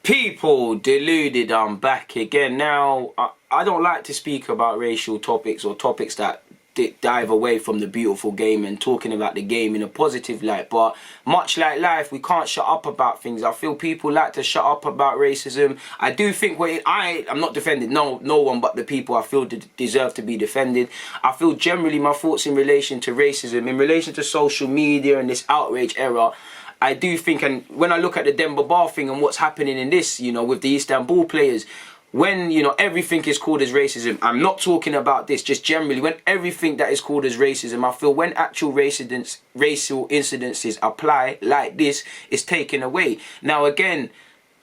People, Deluded, I'm back again. Now, I don't like to speak about racial topics or topics that dive away from the beautiful game and talking about the game in a positive light, but much like life, we can't shut up about things. I feel people like to shut up about racism. I do think I'm not defending no one but the people I feel deserve to be defended. I feel generally my thoughts in relation to racism, in relation to social media and this outrage era, I do think, and when I look at the Demba Ba thing and what's happening in this, you know, with the Istanbul players, when, you know, everything is called as racism, I'm not talking about this, just generally, when everything that is called as racism, I feel when actual racial incidences apply like this, is taken away. Now again,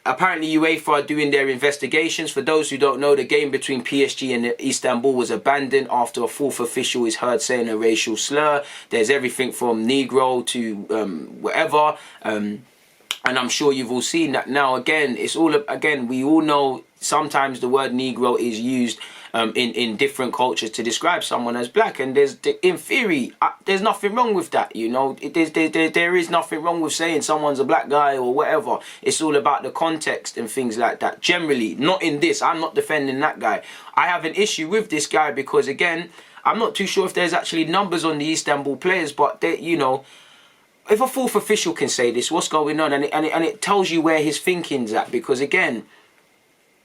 apparently UEFA are doing their investigations. For those who don't know, the game between PSG and Istanbul was abandoned after a fourth official is heard saying a racial slur. There's everything from Negro to whatever. And I'm sure you've all seen that. Now again, we all know sometimes the word Negro is used in different cultures to describe someone as black, and in theory there's nothing wrong with that, you know. There is nothing wrong with saying someone's a black guy or whatever. It's all about the context and things like that. Generally, not in this. I'm not defending that guy. I have an issue with this guy because, again, I'm not too sure if there's actually numbers on the Istanbul players, but they, you know, if a fourth official can say this, what's going on? And it tells you where his thinking's at. Because again,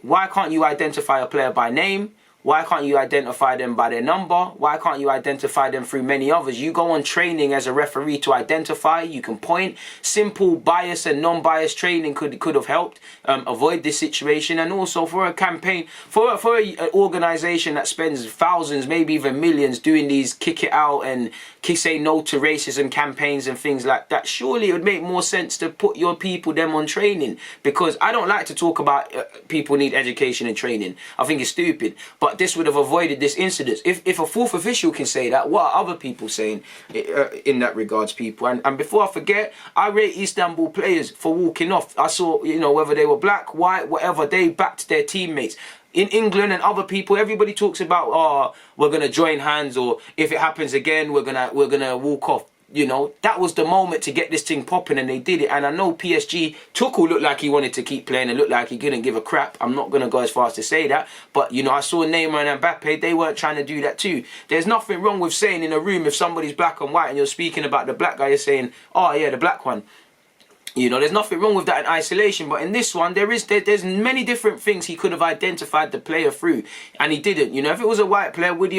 why can't you identify a player by name? Why can't you identify them by their number? Why can't you identify them through many others? You go on training as a referee to identify. You can point. Simple bias and non-bias training could have helped avoid this situation. And also for a campaign, for an organisation that spends thousands, maybe even millions doing these kick it out and say no to racism campaigns and things like that, surely it would make more sense to put your people them on training. Because I don't like to talk about people need education and training. I think it's stupid. But this would have avoided this incident. If a fourth official can say that, what are other people saying in that regards, people? And before I forget, I rate Istanbul players for walking off. I saw, you know, whether they were black, white, whatever, they backed their teammates. In England and other people, everybody talks about, oh, we're gonna join hands, or if it happens again, we're gonna walk off. You know, that was the moment to get this thing popping, and they did it. And I know PSG, Tuchel looked like he wanted to keep playing and looked like he couldn't give a crap. I'm not going to go as far as to say that. But, you know, I saw Neymar and Mbappe, they weren't trying to do that too. There's nothing wrong with saying in a room, if somebody's black and white and you're speaking about the black guy, you're saying, oh yeah, the black one. You know, there's nothing wrong with that in isolation, but in this one, there's many different things he could have identified the player through, and he didn't. You know, if it was a white player, would he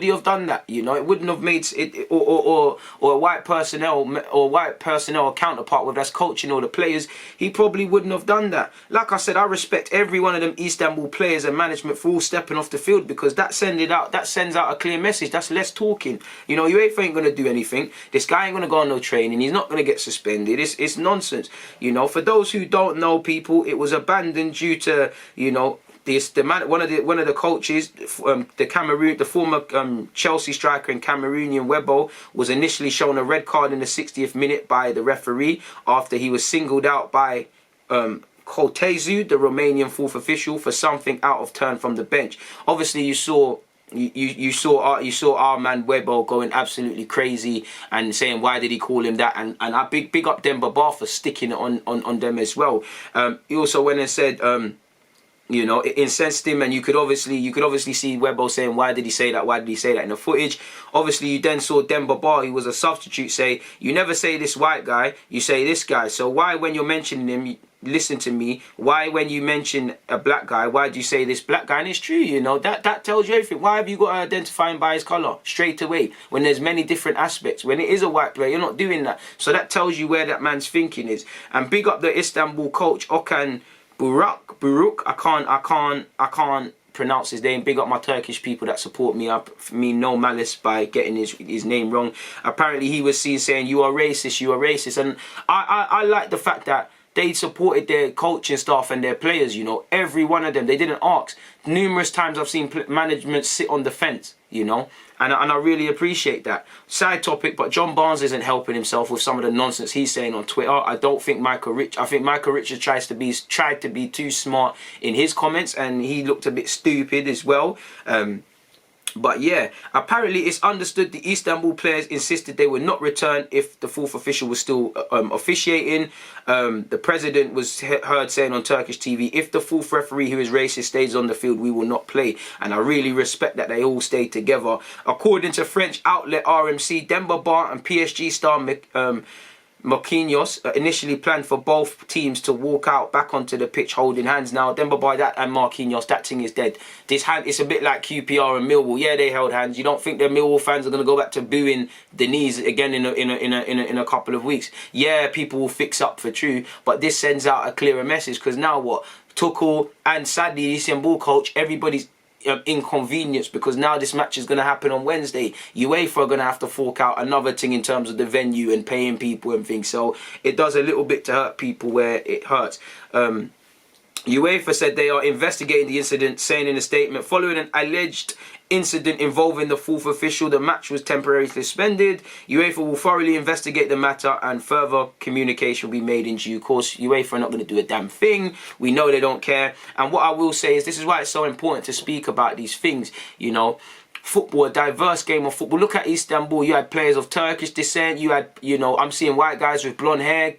have done that? You know, it wouldn't have made it, or a white personnel counterpart, whether that's coaching or the players, he probably wouldn't have done that. Like I said, I respect every one of them Istanbul players and management for all stepping off the field, because that sends out a clear message. That's less talking. You know, UEFA ain't gonna do anything. This guy ain't gonna go on no training. He's not gonna get suspended. It's nonsense. You know, for those who don't know, people, it was abandoned due to, you know, one of the coaches, the former Chelsea striker and Cameroonian Webbo, was initially shown a red card in the 60th minute by the referee after he was singled out by Cotezu, the Romanian fourth official, for something out of turn from the bench. Obviously, you saw our man Webbo going absolutely crazy and saying, why did he call him that? And I big up Demba Ba for sticking it on them as well. He also went and said, you know, it incensed him, and you could obviously see Webbo saying, why did he say that? Why did he say that in the footage? Obviously, you then saw Demba Ba, who was a substitute, say, you never say this white guy, you say this guy. So why, when you're mentioning him, listen to me, why when you mention a black guy, why do you say this black guy? And it's true, you know, that tells you everything. Why have you got to identify him by his colour straight away when there's many different aspects? When it is a white player, you're not doing that. So that tells you where that man's thinking is. And big up the Istanbul coach, Okan Buruk. I can't pronounce his name. Big up my Turkish people that support me. I mean no malice by getting his name wrong. Apparently he was seen saying, you are racist. And I like the fact that they supported their coaching staff and their players, you know, every one of them. They didn't ask. Numerous times I've seen management sit on the fence, you know, and I really appreciate that. Side topic, but John Barnes isn't helping himself with some of the nonsense he's saying on Twitter. I think Michael Richards tried to be too smart in his comments, and he looked a bit stupid as well. But yeah, apparently it's understood the Istanbul players insisted they would not return if the fourth official was still officiating. The president was heard saying on Turkish TV, if the fourth referee who is racist stays on the field, we will not play. And I really respect that they all stay together. According to French outlet RMC, Demba Ba and PSG star Marquinhos initially planned for both teams to walk out back onto the pitch holding hands. Now, Demba Ba and Marquinhos, that thing is dead. This hand, it's a bit like QPR and Millwall. Yeah, they held hands. You don't think the Millwall fans are going to go back to booing the knees again in a couple of weeks? Yeah, people will fix up for true, but this sends out a clearer message, because now what? Tuchel and sadly the Istanbul coach, everybody's inconvenience, because now this match is going to happen on Wednesday. UEFA are going to have to fork out another thing in terms of the venue and paying people and things, so it does a little bit to hurt people where it hurts. UEFA said they are investigating the incident, saying in a statement, following an alleged incident involving the fourth official, the match was temporarily suspended. UEFA will thoroughly investigate the matter and further communication will be made in due course. UEFA are not going to do a damn thing. We know they don't care. And what I will say is, this is why it's so important to speak about these things, you know. Football, a diverse game of football. Look at Istanbul. You had players of Turkish descent. You had, you know, I'm seeing white guys with blonde hair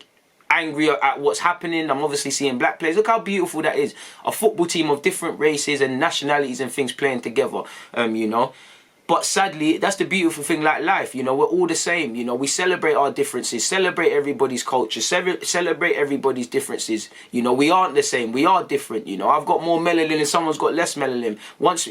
angry at what's happening. I'm obviously seeing black players. Look how beautiful that is. A football team of different races and nationalities and things playing together, you know. But sadly, that's the beautiful thing like life, you know, we're all the same, you know, we celebrate our differences, celebrate everybody's culture, celebrate everybody's differences, you know, we aren't the same, we are different, you know, I've got more melanin and someone's got less melanin.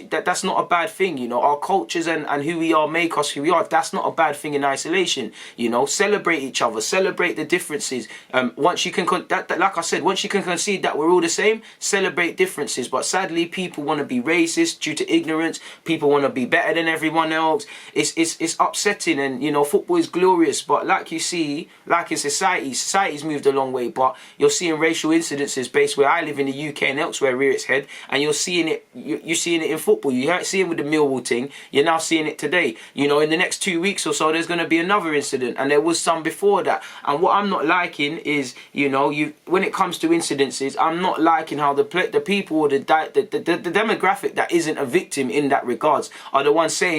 That's not a bad thing, you know, our cultures and who we are make us who we are. That's not a bad thing in isolation, you know, celebrate each other, celebrate the differences. Once you can, like I said, once you can concede that we're all the same, celebrate differences. But sadly, people want to be racist due to ignorance, people want to be better than everyone else. It's upsetting, and you know, football is glorious, but like you see, like in society's moved a long way, but you're seeing racial incidences based where I live in the UK and elsewhere rear its head, and you're seeing it in football. You see it with the Millwall thing, you're now seeing it today. You know, in the next 2 weeks or so there's going to be another incident, and there was some before that. And what I'm not liking is, you know, when it comes to incidences, I'm not liking how the people or the demographic that isn't a victim in that regards are the ones saying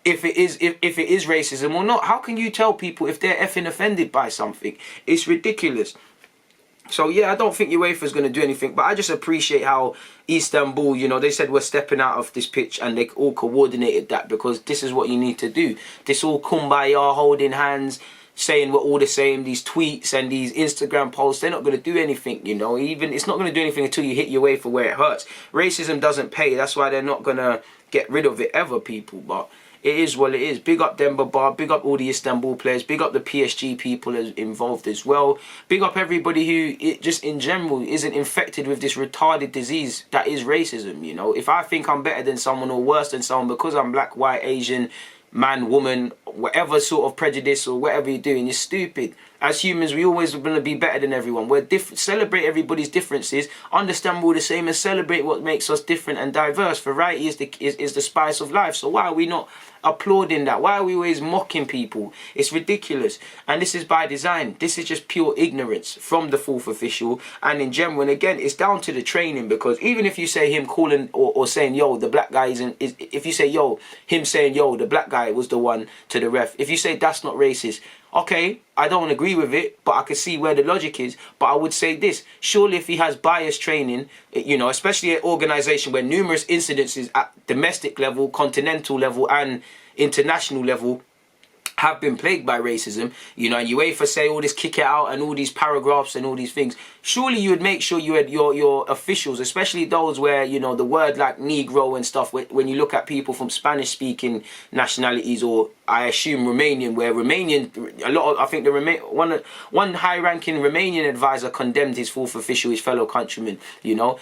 if it is racism or not. How can you tell people if they're effing offended by something? It's ridiculous. So yeah, I don't think UEFA is going to do anything, but I just appreciate how Istanbul, you know, they said we're stepping out of this pitch and they all coordinated that, because this is what you need to do. This all kumbaya, holding hands, saying we're all the same, these tweets and these Instagram posts, they're not going to do anything, you know. Even it's not going to do anything until you hit your way for where it hurts. Racism doesn't pay. That's why they're not going to get rid of it ever, people. But it is what it is. Big up Demba Ba, big up all the Istanbul players, big up the PSG people involved as well. Big up everybody who just in general isn't infected with this retarded disease that is racism, you know. If I think I'm better than someone or worse than someone because I'm black, white, Asian, man, woman, whatever sort of prejudice or whatever you're doing, is stupid. As humans, we always are going to be better than everyone. We're different. Celebrate everybody's differences. Understand we're all the same and celebrate what makes us different and diverse. Variety is the spice of life. So why are we not applauding that? Why are we always mocking people? It's ridiculous. And this is by design. This is just pure ignorance from the fourth official and in general. And again, it's down to the training, because even if you say him calling or saying, yo, the black guy if you say, yo, him saying, yo, the black guy was the one to the ref. If you say that's not racist, okay, I don't agree with it, but I can see where the logic is. But I would say this, surely if he has bias training, you know, especially an organisation where numerous incidences at domestic level, continental level and international level have been plagued by racism, you know, and UEFA say all this kick it out and all these paragraphs and all these things, surely you would make sure you had your officials, especially those where, you know, the word like Negro and stuff, when you look at people from Spanish speaking nationalities, or I assume Romanian, where Romanian, I think one high ranking Romanian advisor condemned his fourth official, his fellow countrymen, you know.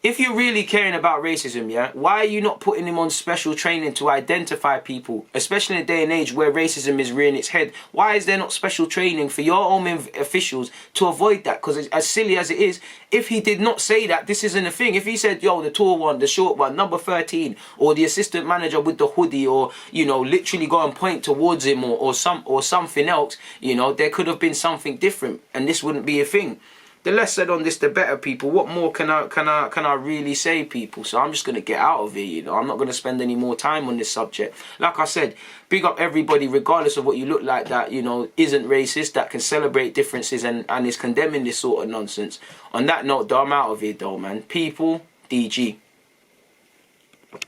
If you're really caring about racism, yeah, why are you not putting him on special training to identify people, especially in a day and age where racism is rearing its head? Why is there not special training for your own officials to avoid that? Because as silly as it is, if he did not say that, this isn't a thing. If he said, yo, the tall one, the short one, number 13, or the assistant manager with the hoodie, or, you know, literally go and point towards him, or something else, you know, there could have been something different, and this wouldn't be a thing. the less said on this, the better, people. What more can I really say, people? So I'm just gonna get out of it, you know. I'm not gonna spend any more time on this subject. Like I said, big up everybody, regardless of what you look like, that, you know, isn't racist, that can celebrate differences and is condemning this sort of nonsense. On that note, though, I'm out of here, though, man. People, DG.